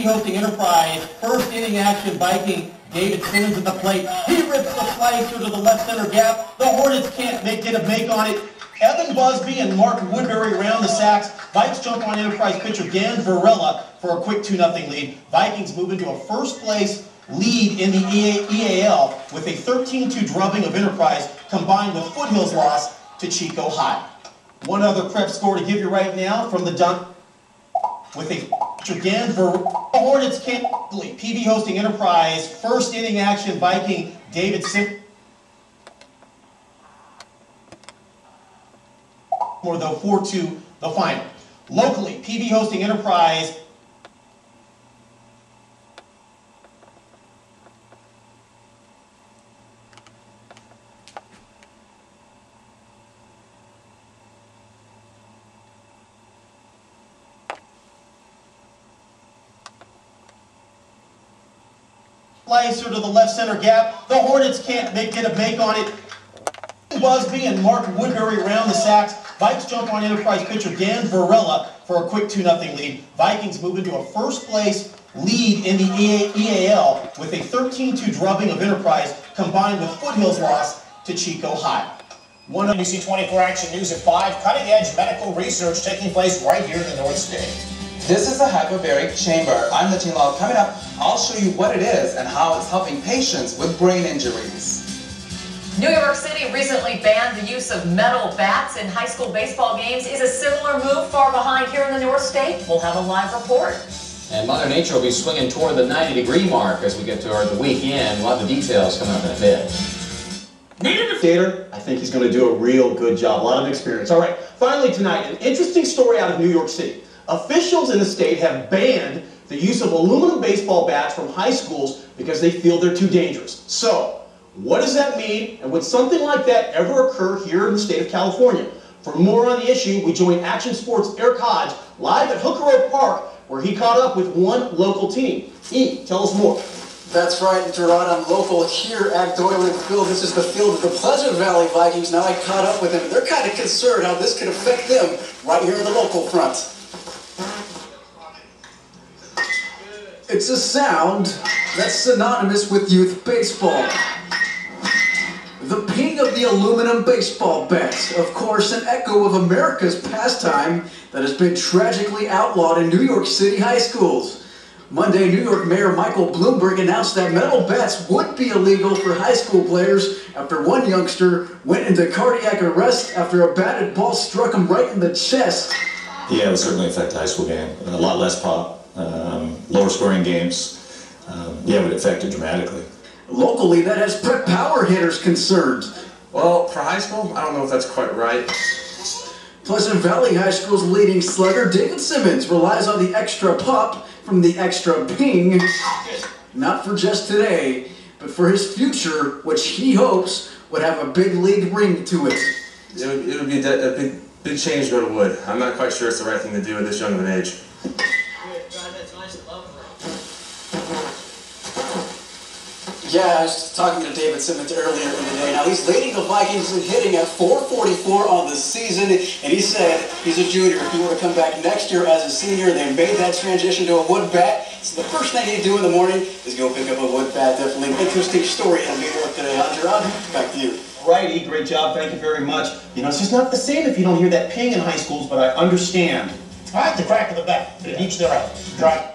hosting Enterprise. First inning action, Viking. David Simmons at the plate. He rips the slicer to the left center gap. The Hornets can't get a make on it. Evan Busby and Mark Woodbury around the sacks. Vikes jump on Enterprise pitcher Dan Varela for a quick 2-0 lead. Vikings move into a first place lead in the EAL with a 13-2 drubbing of Enterprise combined with Foothills' loss to Chico High. One other prep score to give you right now from the dunk with a Dan Varela. Hornets can't believe PV hosting Enterprise. First inning action, Viking David Simmons. Or the 4-2 the final. Locally, PV hosting Enterprise. Slicer to the left center gap. The Hornets can't get a make on it. Busby and Mark Woodbury around the sacks. Vikes jump on Enterprise pitcher Dan Varela for a quick 2-0 lead. Vikings move into a first place lead in the EAL with a 13-2 drubbing of Enterprise combined with Foothills' loss to Chico High. NBC 24 Action News at 5. Cutting-edge medical research taking place right here in the North State. This is a hyperbaric chamber. I'm the team log. Coming up, I'll show you what it is and how it's helping patients with brain injuries. New York City recently banned the use of metal bats in high school baseball games. Is a similar move far behind here in the North State? We'll have a live report. And Mother Nature will be swinging toward the 90-degree mark as we get to the weekend. We'll have the details coming up in a bit. Skater, I think he's going to do a real good job. A lot of experience. All right, finally tonight, an interesting story out of New York City. Officials in the state have banned the use of aluminum baseball bats from high schools because they feel they're too dangerous. So, what does that mean, and would something like that ever occur here in the state of California? For more on the issue, we join Action Sports' Eric Hodge live at Hooker Road Park, where he caught up with one local team. E, tell us more. That's right, Gerard. I'm local here at Doylewood Field. This is the field of the Pleasant Valley Vikings. Now I caught up with them. They're kind of concerned how this could affect them right here in the local front. It's a sound that's synonymous with youth baseball. The ping of the aluminum baseball bat, of course an echo of America's pastime that has been tragically outlawed in New York City high schools. Monday, New York Mayor Michael Bloomberg announced that metal bats would be illegal for high school players after one youngster went into cardiac arrest after a batted ball struck him right in the chest. Yeah, it would certainly affect the high school game. A lot less pop, lower scoring games. Yeah, it would affect it dramatically. Locally, that has prep power hitters concerned. Well, for high school, I don't know if that's quite right. Pleasant Valley High School's leading slugger, David Simmons, relies on the extra pop from the extra ping, not for just today, but for his future, which he hopes would have a big league ring to it. It would be a big change to go to wood. I'm not quite sure it's the right thing to do at this young of an age. Yeah, I was talking to David Simmons earlier in the day. Now, he's leading the Vikings in hitting at .444 on the season, and he said he's a junior. If he were to come back next year as a senior, they made that transition to a wood bat. So the first thing he'd do in the morning is go pick up a wood bat. Definitely an interesting story in New York today. Gerard, back to you. Righty, great job. Thank you very much. You know, it's just not the same if you don't hear that ping in high schools, but I understand. All right, the crack of the bat. Each their own. Try.